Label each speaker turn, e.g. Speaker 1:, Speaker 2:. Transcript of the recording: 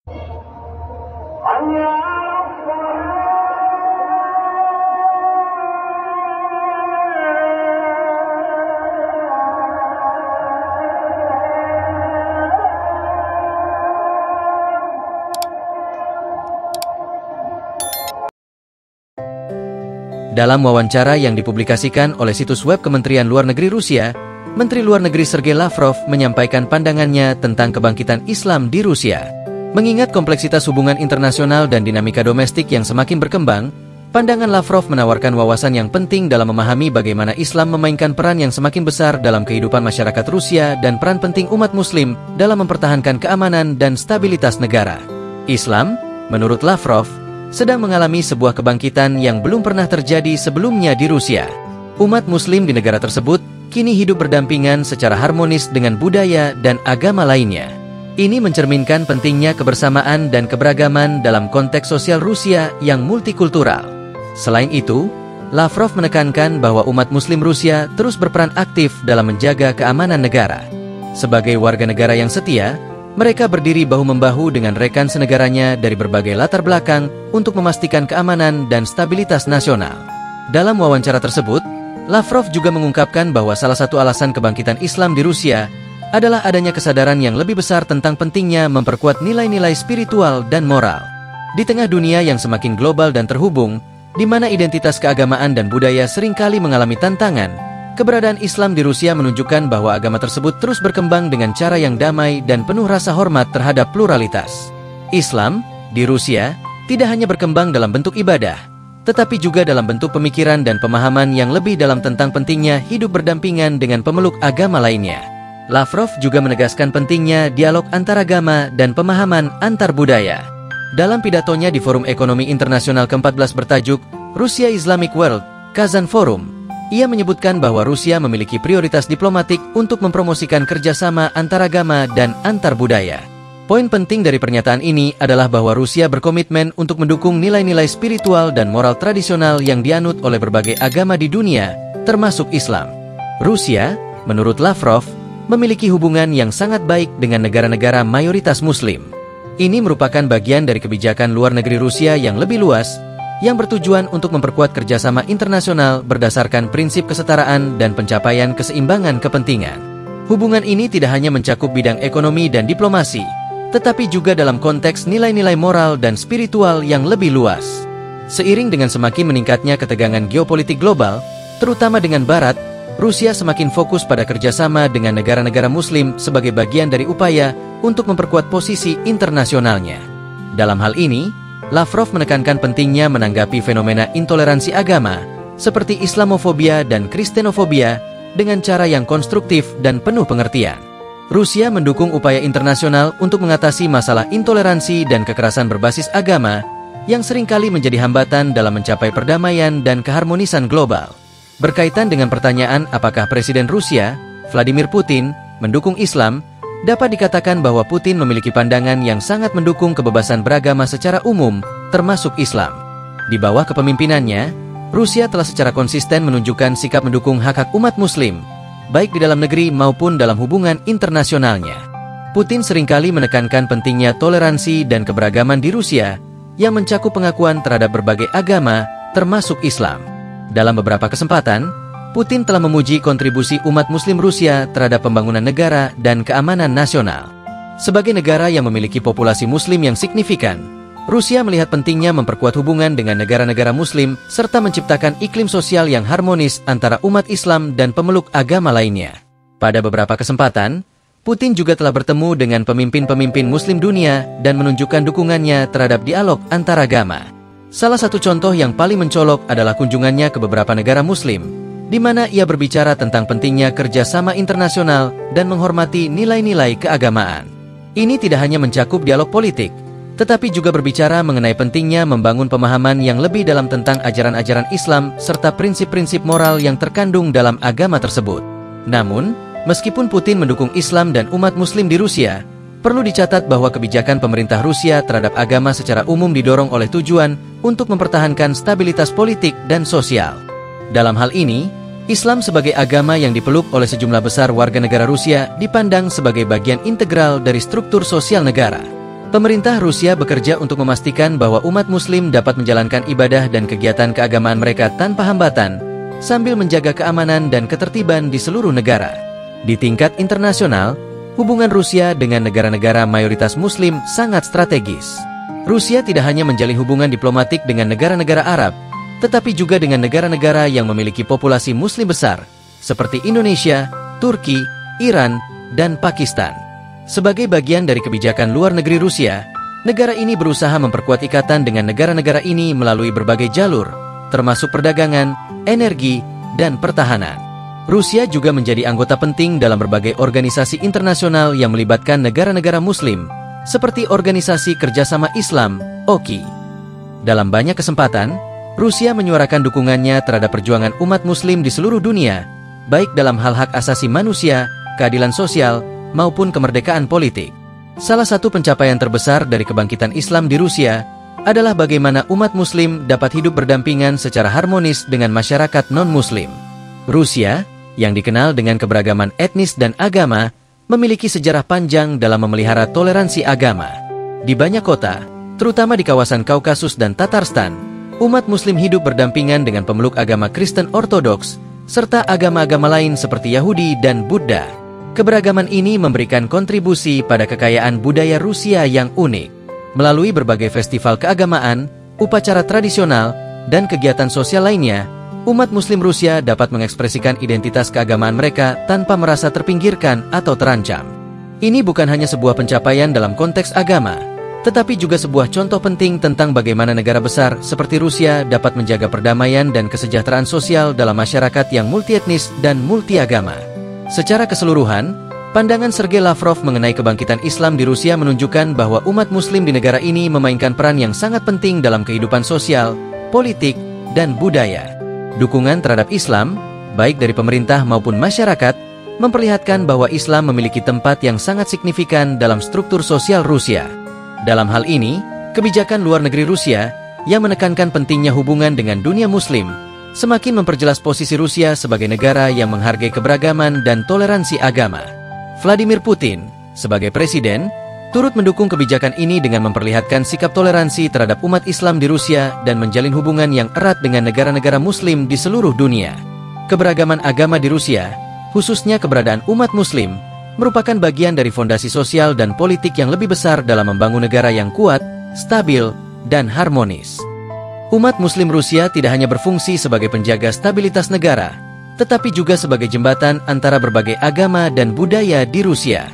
Speaker 1: Dalam wawancara yang dipublikasikan oleh situs web Kementerian Luar Negeri Rusia, Menteri Luar Negeri Sergei Lavrov menyampaikan pandangannya tentang kebangkitan Islam di Rusia. Mengingat kompleksitas hubungan internasional dan dinamika domestik yang semakin berkembang, pandangan Lavrov menawarkan wawasan yang penting dalam memahami bagaimana Islam memainkan peran yang semakin besar dalam kehidupan masyarakat Rusia dan peran penting umat Muslim dalam mempertahankan keamanan dan stabilitas negara. Islam, menurut Lavrov, sedang mengalami sebuah kebangkitan yang belum pernah terjadi sebelumnya di Rusia. Umat Muslim di negara tersebut kini hidup berdampingan secara harmonis dengan budaya dan agama lainnya. Ini mencerminkan pentingnya kebersamaan dan keberagaman dalam konteks sosial Rusia yang multikultural. Selain itu, Lavrov menekankan bahwa umat Muslim Rusia terus berperan aktif dalam menjaga keamanan negara. Sebagai warga negara yang setia, mereka berdiri bahu-membahu dengan rekan senegaranya dari berbagai latar belakang untuk memastikan keamanan dan stabilitas nasional. Dalam wawancara tersebut, Lavrov juga mengungkapkan bahwa salah satu alasan kebangkitan Islam di Rusia adalah adanya kesadaran yang lebih besar tentang pentingnya memperkuat nilai-nilai spiritual dan moral. Di tengah dunia yang semakin global dan terhubung, di mana identitas keagamaan dan budaya seringkali mengalami tantangan, keberadaan Islam di Rusia menunjukkan bahwa agama tersebut terus berkembang dengan cara yang damai dan penuh rasa hormat terhadap pluralitas. Islam di Rusia tidak hanya berkembang dalam bentuk ibadah, tetapi juga dalam bentuk pemikiran dan pemahaman yang lebih dalam tentang pentingnya hidup berdampingan dengan pemeluk agama lainnya. Lavrov juga menegaskan pentingnya dialog antaragama dan pemahaman antar budaya. Dalam pidatonya di Forum Ekonomi Internasional ke-14 bertajuk Rusia Islamic World, Kazan Forum, ia menyebutkan bahwa Rusia memiliki prioritas diplomatik untuk mempromosikan kerjasama antaragama dan antar budaya. Poin penting dari pernyataan ini adalah bahwa Rusia berkomitmen untuk mendukung nilai-nilai spiritual dan moral tradisional yang dianut oleh berbagai agama di dunia, termasuk Islam. Rusia, menurut Lavrov, memiliki hubungan yang sangat baik dengan negara-negara mayoritas Muslim. Ini merupakan bagian dari kebijakan luar negeri Rusia yang lebih luas, yang bertujuan untuk memperkuat kerjasama internasional berdasarkan prinsip kesetaraan dan pencapaian keseimbangan kepentingan. Hubungan ini tidak hanya mencakup bidang ekonomi dan diplomasi, tetapi juga dalam konteks nilai-nilai moral dan spiritual yang lebih luas. Seiring dengan semakin meningkatnya ketegangan geopolitik global, terutama dengan Barat, Rusia semakin fokus pada kerjasama dengan negara-negara Muslim sebagai bagian dari upaya untuk memperkuat posisi internasionalnya. Dalam hal ini, Lavrov menekankan pentingnya menanggapi fenomena intoleransi agama seperti Islamofobia dan Kristenofobia dengan cara yang konstruktif dan penuh pengertian. Rusia mendukung upaya internasional untuk mengatasi masalah intoleransi dan kekerasan berbasis agama yang seringkali menjadi hambatan dalam mencapai perdamaian dan keharmonisan global. Berkaitan dengan pertanyaan apakah Presiden Rusia, Vladimir Putin, mendukung Islam, dapat dikatakan bahwa Putin memiliki pandangan yang sangat mendukung kebebasan beragama secara umum, termasuk Islam. Di bawah kepemimpinannya, Rusia telah secara konsisten menunjukkan sikap mendukung hak-hak umat Muslim, baik di dalam negeri maupun dalam hubungan internasionalnya. Putin seringkali menekankan pentingnya toleransi dan keberagaman di Rusia, yang mencakup pengakuan terhadap berbagai agama, termasuk Islam. Dalam beberapa kesempatan, Putin telah memuji kontribusi umat Muslim Rusia terhadap pembangunan negara dan keamanan nasional. Sebagai negara yang memiliki populasi Muslim yang signifikan, Rusia melihat pentingnya memperkuat hubungan dengan negara-negara Muslim serta menciptakan iklim sosial yang harmonis antara umat Islam dan pemeluk agama lainnya. Pada beberapa kesempatan, Putin juga telah bertemu dengan pemimpin-pemimpin Muslim dunia dan menunjukkan dukungannya terhadap dialog antaragama. Salah satu contoh yang paling mencolok adalah kunjungannya ke beberapa negara Muslim, di mana ia berbicara tentang pentingnya kerjasama internasional dan menghormati nilai-nilai keagamaan. Ini tidak hanya mencakup dialog politik, tetapi juga berbicara mengenai pentingnya membangun pemahaman yang lebih dalam tentang ajaran-ajaran Islam serta prinsip-prinsip moral yang terkandung dalam agama tersebut. Namun, meskipun Putin mendukung Islam dan umat Muslim di Rusia, perlu dicatat bahwa kebijakan pemerintah Rusia terhadap agama secara umum didorong oleh tujuan untuk mempertahankan stabilitas politik dan sosial. Dalam hal ini, Islam sebagai agama yang dipeluk oleh sejumlah besar warga negara Rusia dipandang sebagai bagian integral dari struktur sosial negara. Pemerintah Rusia bekerja untuk memastikan bahwa umat Muslim dapat menjalankan ibadah dan kegiatan keagamaan mereka tanpa hambatan, sambil menjaga keamanan dan ketertiban di seluruh negara. Di tingkat internasional, hubungan Rusia dengan negara-negara mayoritas Muslim sangat strategis. Rusia tidak hanya menjalin hubungan diplomatik dengan negara-negara Arab, tetapi juga dengan negara-negara yang memiliki populasi Muslim besar, seperti Indonesia, Turki, Iran, dan Pakistan. Sebagai bagian dari kebijakan luar negeri Rusia, negara ini berusaha memperkuat ikatan dengan negara-negara ini melalui berbagai jalur, termasuk perdagangan, energi, dan pertahanan. Rusia juga menjadi anggota penting dalam berbagai organisasi internasional yang melibatkan negara-negara Muslim, seperti Organisasi Kerjasama Islam, OKI. Dalam banyak kesempatan, Rusia menyuarakan dukungannya terhadap perjuangan umat Muslim di seluruh dunia, baik dalam hal hak asasi manusia, keadilan sosial, maupun kemerdekaan politik. Salah satu pencapaian terbesar dari kebangkitan Islam di Rusia adalah bagaimana umat Muslim dapat hidup berdampingan secara harmonis dengan masyarakat non-Muslim. Rusia, yang dikenal dengan keberagaman etnis dan agama, memiliki sejarah panjang dalam memelihara toleransi agama. Di banyak kota, terutama di kawasan Kaukasus dan Tatarstan, umat Muslim hidup berdampingan dengan pemeluk agama Kristen Ortodoks, serta agama-agama lain seperti Yahudi dan Buddha. Keberagaman ini memberikan kontribusi pada kekayaan budaya Rusia yang unik. Melalui berbagai festival keagamaan, upacara tradisional, dan kegiatan sosial lainnya, umat Muslim Rusia dapat mengekspresikan identitas keagamaan mereka tanpa merasa terpinggirkan atau terancam. Ini bukan hanya sebuah pencapaian dalam konteks agama, tetapi juga sebuah contoh penting tentang bagaimana negara besar seperti Rusia dapat menjaga perdamaian dan kesejahteraan sosial dalam masyarakat yang multietnis dan multiagama. Secara keseluruhan, pandangan Sergei Lavrov mengenai kebangkitan Islam di Rusia menunjukkan bahwa umat Muslim di negara ini memainkan peran yang sangat penting dalam kehidupan sosial, politik, dan budaya. Dukungan terhadap Islam, baik dari pemerintah maupun masyarakat, memperlihatkan bahwa Islam memiliki tempat yang sangat signifikan dalam struktur sosial Rusia. Dalam hal ini, kebijakan luar negeri Rusia yang menekankan pentingnya hubungan dengan dunia Muslim semakin memperjelas posisi Rusia sebagai negara yang menghargai keberagaman dan toleransi agama. Vladimir Putin, sebagai presiden, turut mendukung kebijakan ini dengan memperlihatkan sikap toleransi terhadap umat Islam di Rusia dan menjalin hubungan yang erat dengan negara-negara Muslim di seluruh dunia. Keberagaman agama di Rusia, khususnya keberadaan umat Muslim, merupakan bagian dari fondasi sosial dan politik yang lebih besar dalam membangun negara yang kuat, stabil, dan harmonis. Umat Muslim Rusia tidak hanya berfungsi sebagai penjaga stabilitas negara, tetapi juga sebagai jembatan antara berbagai agama dan budaya di Rusia.